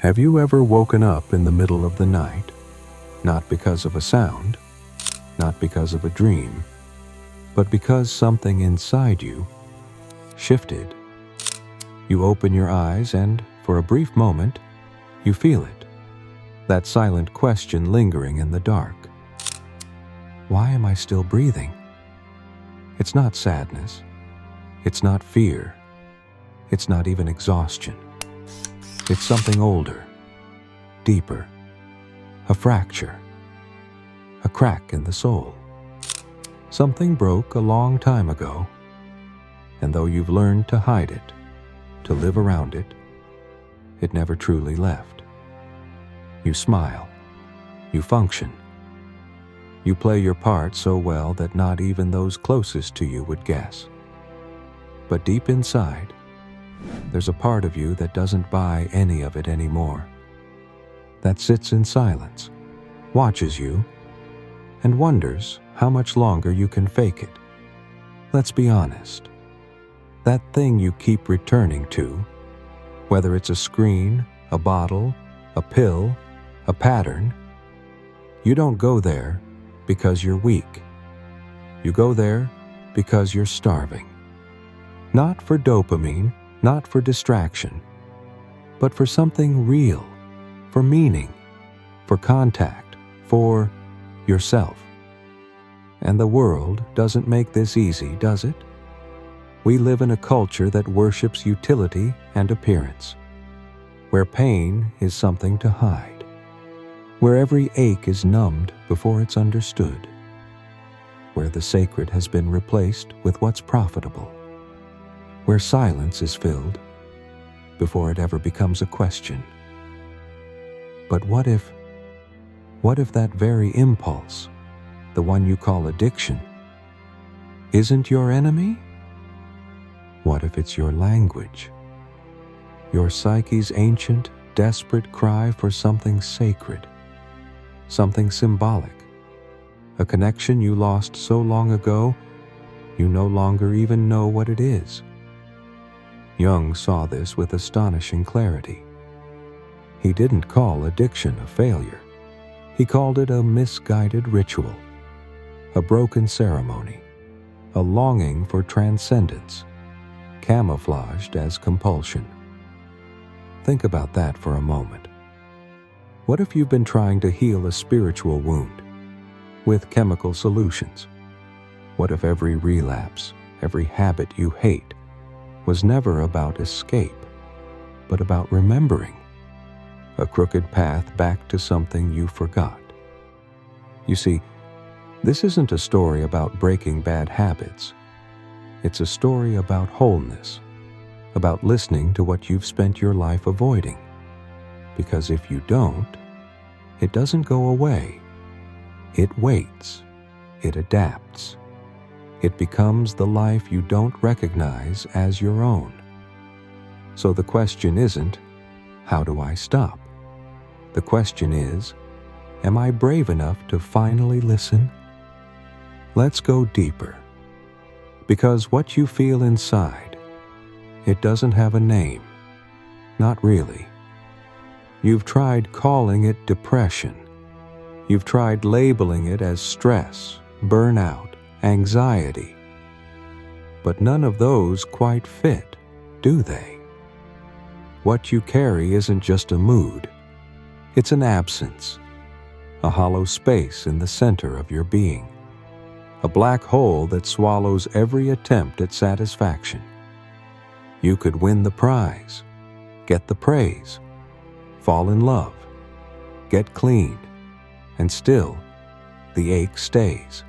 Have you ever woken up in the middle of the night, not because of a sound, not because of a dream, but because something inside you shifted? You open your eyes and, for a brief moment, you feel it, that silent question lingering in the dark. Why am I still breathing? It's not sadness. It's not fear. It's not even exhaustion. It's something older, deeper, a fracture, a crack in the soul. Something broke a long time ago, and though you've learned to hide it, to live around it, it never truly left. You smile, you function, you play your part so well that not even those closest to you would guess. But deep inside, there's a part of you that doesn't buy any of it anymore, that sits in silence, watches you, and wonders how much longer you can fake it. Let's be honest. That thing you keep returning to, whether it's a screen, a bottle, a pill, a pattern, you don't go there because you're weak. You go there because you're starving. Not for dopamine, not for distraction, but for something real, for meaning, for contact, for yourself. And the world doesn't make this easy, does it? We live in a culture that worships utility and appearance, where pain is something to hide, where every ache is numbed before it's understood, where the sacred has been replaced with what's profitable, where silence is filled before it ever becomes a question. But what if that very impulse, the one you call addiction, isn't your enemy? What if it's your language, your psyche's ancient, desperate cry for something sacred, something symbolic, a connection you lost so long ago you no longer even know what it is? Jung saw this with astonishing clarity. He didn't call addiction a failure. He called it a misguided ritual, a broken ceremony, a longing for transcendence, camouflaged as compulsion. Think about that for a moment. What if you've been trying to heal a spiritual wound with chemical solutions? What if every relapse, every habit you hate, was never about escape, but about remembering, a crooked path back to something you forgot? You see, this isn't a story about breaking bad habits. It's a story about wholeness, about listening to what you've spent your life avoiding. Because if you don't, it doesn't go away. It waits. It adapts. It becomes the life you don't recognize as your own. So the question isn't, how do I stop? The question is, am I brave enough to finally listen? Let's go deeper. Because what you feel inside, it doesn't have a name. Not really. You've tried calling it depression. You've tried labeling it as stress, burnout, anxiety. But none of those quite fit, do they? What you carry isn't just a mood. It's an absence, a hollow space in the center of your being, a black hole that swallows every attempt at satisfaction. You could win the prize, get the praise, fall in love, get clean, and still the ache stays.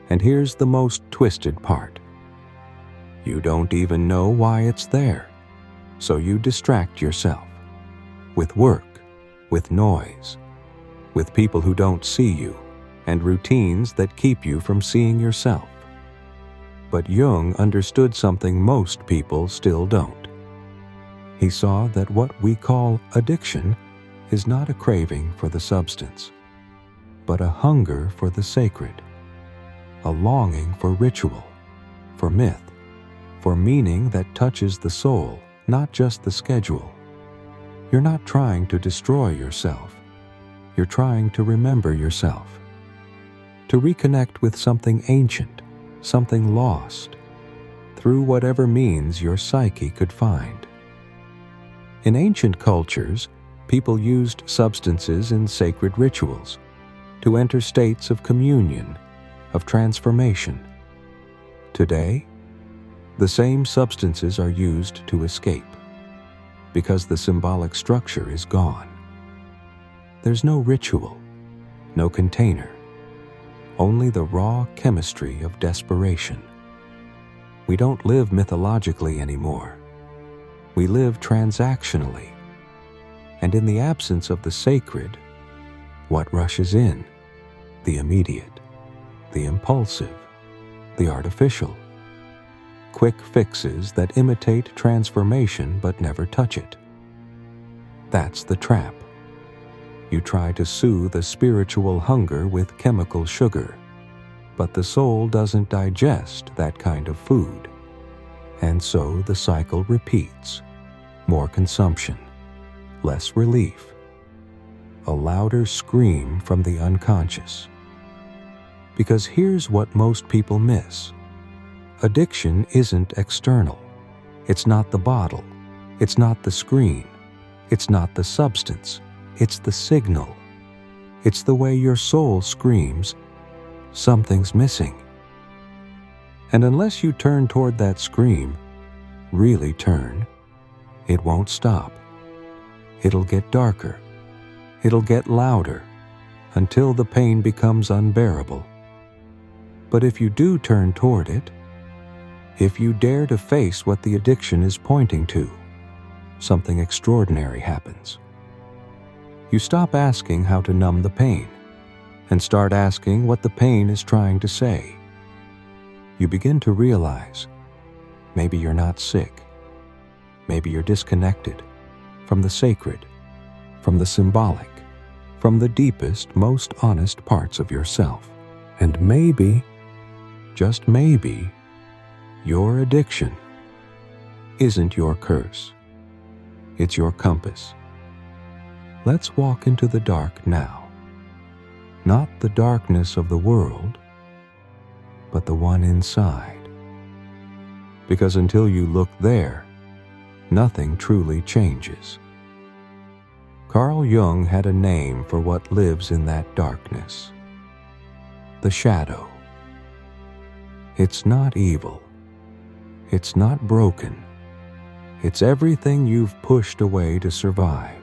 And here's the most twisted part. You don't even know why it's there, so you distract yourself with work, with noise, with people who don't see you, and routines that keep you from seeing yourself. But Jung understood something most people still don't. He saw that what we call addiction is not a craving for the substance, but a hunger for the sacred, a longing for ritual, for myth, for meaning that touches the soul, not just the schedule. You're not trying to destroy yourself. You're trying to remember yourself, to reconnect with something ancient, something lost, through whatever means your psyche could find. In ancient cultures, people used substances in sacred rituals to enter states of communion, of transformation. Today, the same substances are used to escape, because the symbolic structure is gone. There's no ritual, no container, only the raw chemistry of desperation. We don't live mythologically anymore. We live transactionally. And in the absence of the sacred, what rushes in? The immediate, the impulsive, the artificial. Quick fixes that imitate transformation but never touch it. That's the trap. You try to soothe a spiritual hunger with chemical sugar, but the soul doesn't digest that kind of food. And so the cycle repeats. More consumption, less relief, a louder scream from the unconscious. Because here's what most people miss. Addiction isn't external. It's not the bottle. It's not the screen. It's not the substance. It's the signal. It's the way your soul screams, something's missing. And unless you turn toward that scream, really turn, it won't stop. It'll get darker. It'll get louder until the pain becomes unbearable. But if you do turn toward it, if you dare to face what the addiction is pointing to, something extraordinary happens. You stop asking how to numb the pain and start asking what the pain is trying to say. You begin to realize maybe you're not sick. Maybe you're disconnected from the sacred, from the symbolic, from the deepest, most honest parts of yourself. And maybe, just maybe, your addiction isn't your curse. It's your compass. Let's walk into the dark now. Not the darkness of the world, but the one inside. Because until you look there, nothing truly changes. Carl Jung had a name for what lives in that darkness. The shadow. It's not evil. It's not broken. It's everything you've pushed away to survive.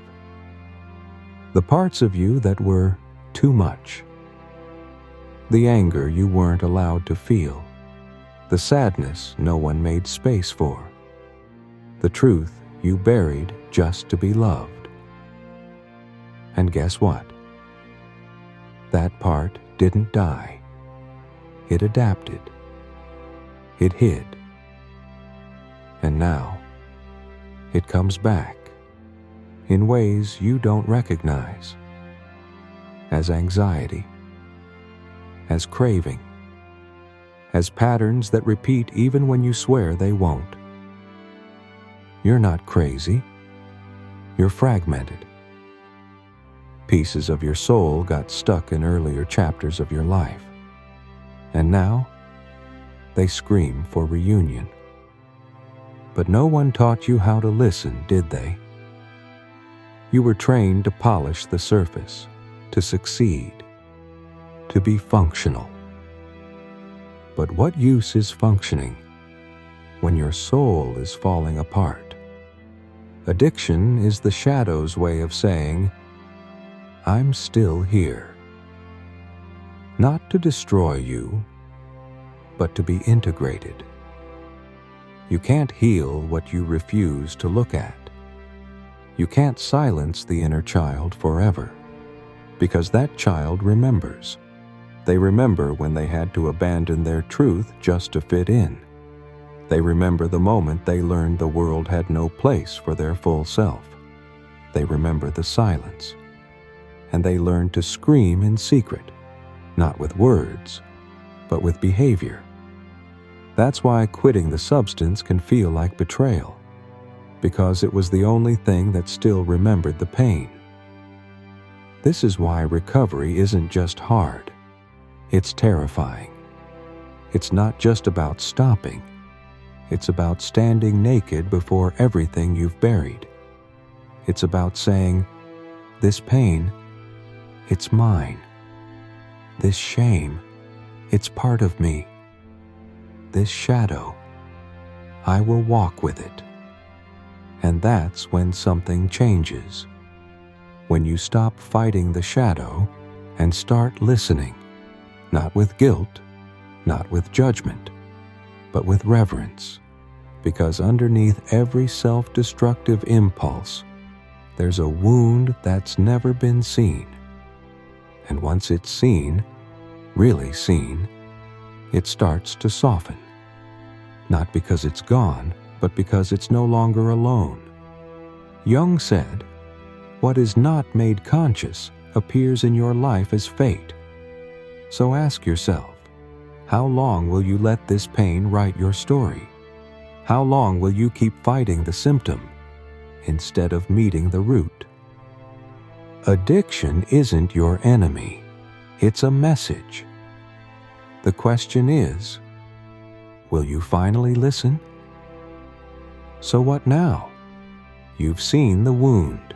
The parts of you that were too much. The anger you weren't allowed to feel. The sadness no one made space for. The truth you buried just to be loved. And guess what? That part didn't die. It adapted. It hid. And now, it comes back in ways you don't recognize, as anxiety, as craving, as patterns that repeat even when you swear they won't. You're not crazy. You're fragmented. Pieces of your soul got stuck in earlier chapters of your life, and now they scream for reunion. But no one taught you how to listen, did they? You were trained to polish the surface, to succeed, to be functional. But what use is functioning when your soul is falling apart? Addiction is the shadow's way of saying, I'm still here. Not to destroy you, but to be integrated. You can't heal what you refuse to look at. You can't silence the inner child forever, because that child remembers. They remember when they had to abandon their truth just to fit in. They remember the moment they learned the world had no place for their full self. They remember the silence. And they learned to scream in secret, not with words, but with behavior. That's why quitting the substance can feel like betrayal. because it was the only thing that still remembered the pain. This is why recovery isn't just hard. It's terrifying. It's not just about stopping. It's about standing naked before everything you've buried. It's about saying, this pain, it's mine. This shame, it's part of me. This shadow, I will walk with it. And that's when something changes. When you stop fighting the shadow and start listening, not with guilt, not with judgment, but with reverence, because underneath every self-destructive impulse, there's a wound that's never been seen. And once it's seen, really seen, it starts to soften. Not because it's gone, but because it's no longer alone. Jung said, "What is not made conscious appears in your life as fate." So ask yourself, how long will you let this pain write your story? How long will you keep fighting the symptom instead of meeting the root? Addiction isn't your enemy. It's a message. The question is, will you finally listen? So what now? You've seen the wound.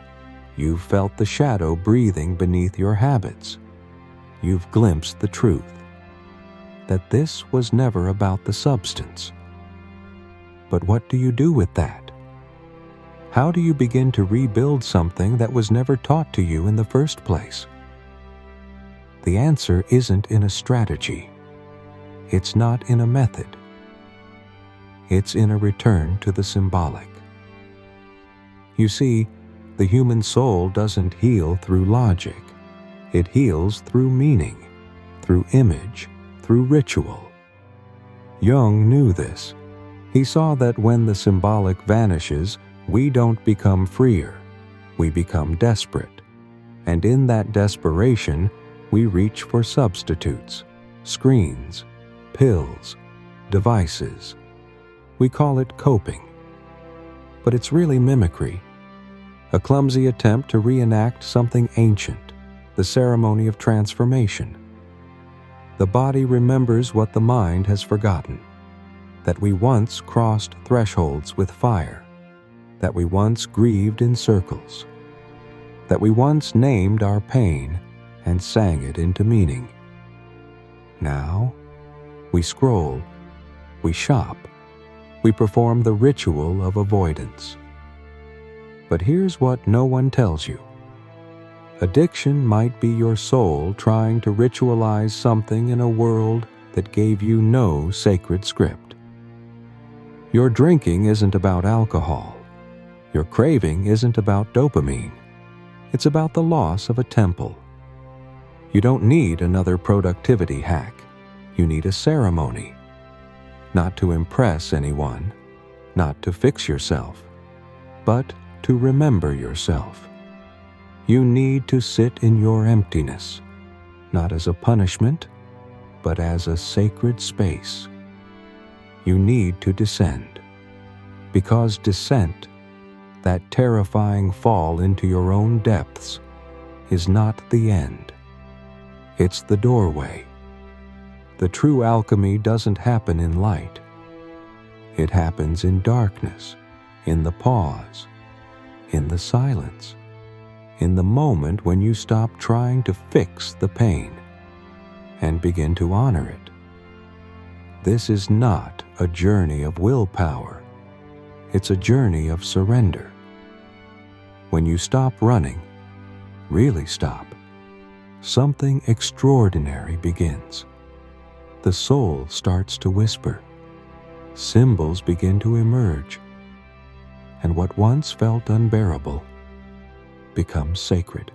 You've felt the shadow breathing beneath your habits. You've glimpsed the truth, that this was never about the substance. But what do you do with that? How do you begin to rebuild something that was never taught to you in the first place? The answer isn't in a strategy. It's not in a method. It's in a return to the symbolic. You see, the human soul doesn't heal through logic. It heals through meaning, through image, through ritual. Jung knew this. He saw that when the symbolic vanishes, we don't become freer. We become desperate. And in that desperation, we reach for substitutes, screens, pills, devices. We call it coping. But it's really mimicry, a clumsy attempt to reenact something ancient, the ceremony of transformation. The body remembers what the mind has forgotten, that we once crossed thresholds with fire, that we once grieved in circles, that we once named our pain and sang it into meaning. Now, we scroll, we shop, we perform the ritual of avoidance. But here's what no one tells you. Addiction might be your soul trying to ritualize something in a world that gave you no sacred script. Your drinking isn't about alcohol. Your craving isn't about dopamine. It's about the loss of a temple. You don't need another productivity hack. You need a ceremony. Not to impress anyone, not to fix yourself, but to remember yourself. You need to sit in your emptiness, not as a punishment, but as a sacred space. You need to descend, because descent, that terrifying fall into your own depths, is not the end. It's the doorway. The true alchemy doesn't happen in light. It happens in darkness, in the pause, in the silence, in the moment when you stop trying to fix the pain and begin to honor it. This is not a journey of willpower. It's a journey of surrender. When you stop running, really stop, something extraordinary begins. The soul starts to whisper. Symbols begin to emerge. And what once felt unbearable becomes sacred.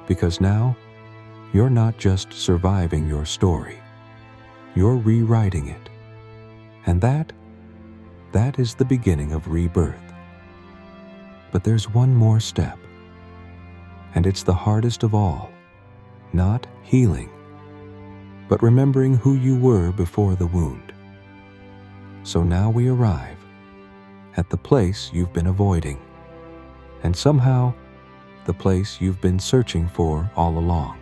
Because now, you're not just surviving your story. You're rewriting it. And that is the beginning of rebirth. But there's one more step. And it's the hardest of all. Not healing, but remembering who you were before the wound. So now we arrive at the place you've been avoiding, and somehow the place you've been searching for all along.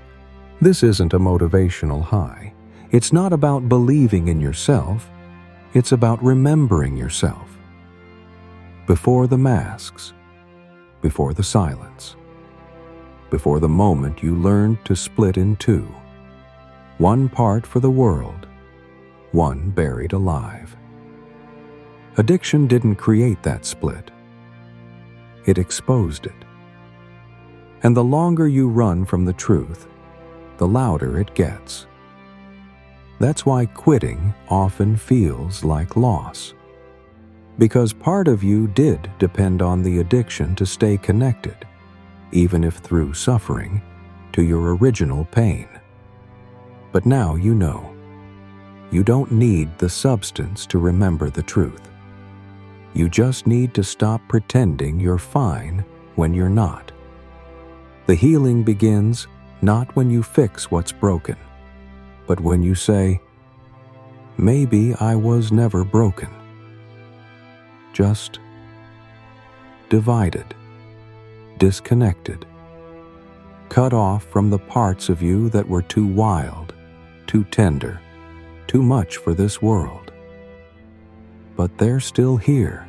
This isn't a motivational high. It's not about believing in yourself. It's about remembering yourself. Before the masks, before the silence, before the moment you learned to split in two, one part for the world, one buried alive. Addiction didn't create that split. It exposed it. And the longer you run from the truth, the louder it gets. That's why quitting often feels like loss. Because part of you did depend on the addiction to stay connected, even if through suffering, to your original pain. But now you know. You don't need the substance to remember the truth. You just need to stop pretending you're fine when you're not. The healing begins not when you fix what's broken, but when you say, maybe I was never broken. Just divided, disconnected, cut off from the parts of you that were too wild, too tender, too much for this world. But they're still here,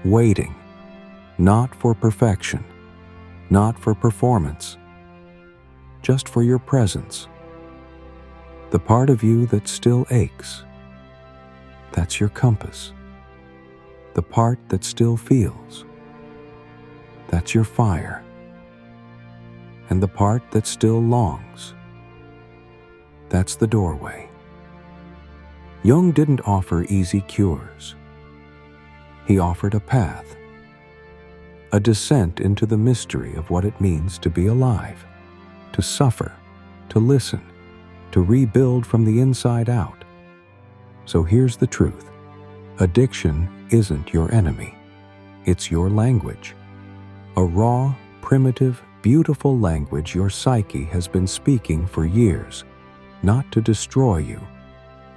waiting, not for perfection, not for performance, just for your presence. The part of you that still aches, that's your compass. The part that still feels, that's your fire. And the part that still longs, that's the doorway. Jung didn't offer easy cures. He offered a path, a descent into the mystery of what it means to be alive, to suffer, to listen, to rebuild from the inside out. So here's the truth. Addiction isn't your enemy. It's your language. A raw, primitive, beautiful language your psyche has been speaking for years, not to destroy you,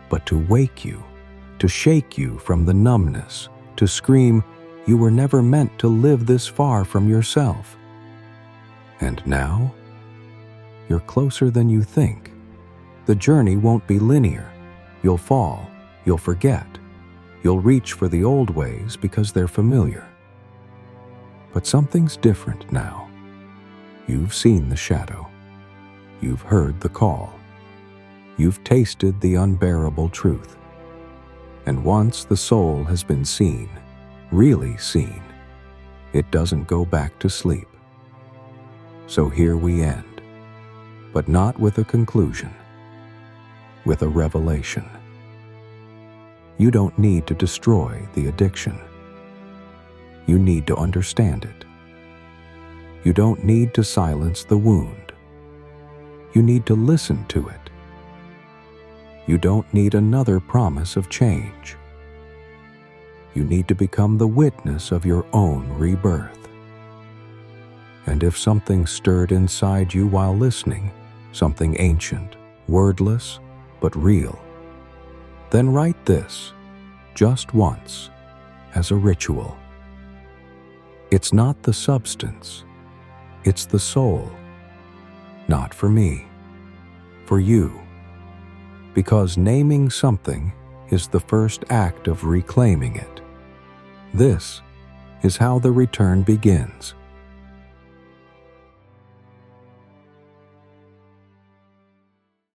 but to wake you, to shake you from the numbness, to scream, you were never meant to live this far from yourself. And now, you're closer than you think. The journey won't be linear. You'll fall, you'll forget, you'll reach for the old ways because they're familiar. But something's different now. You've seen the shadow. You've heard the call. You've tasted the unbearable truth. And once the soul has been seen, really seen, it doesn't go back to sleep. So here we end, but not with a conclusion, with a revelation. You don't need to destroy the addiction. You need to understand it. You don't need to silence the wound. You need to listen to it. You don't need another promise of change. You need to become the witness of your own rebirth. And if something stirred inside you while listening, something ancient, wordless, but real, then write this, just once, as a ritual. It's not the substance, it's the soul. Not for me, for you. Because naming something is the first act of reclaiming it. This is how the return begins.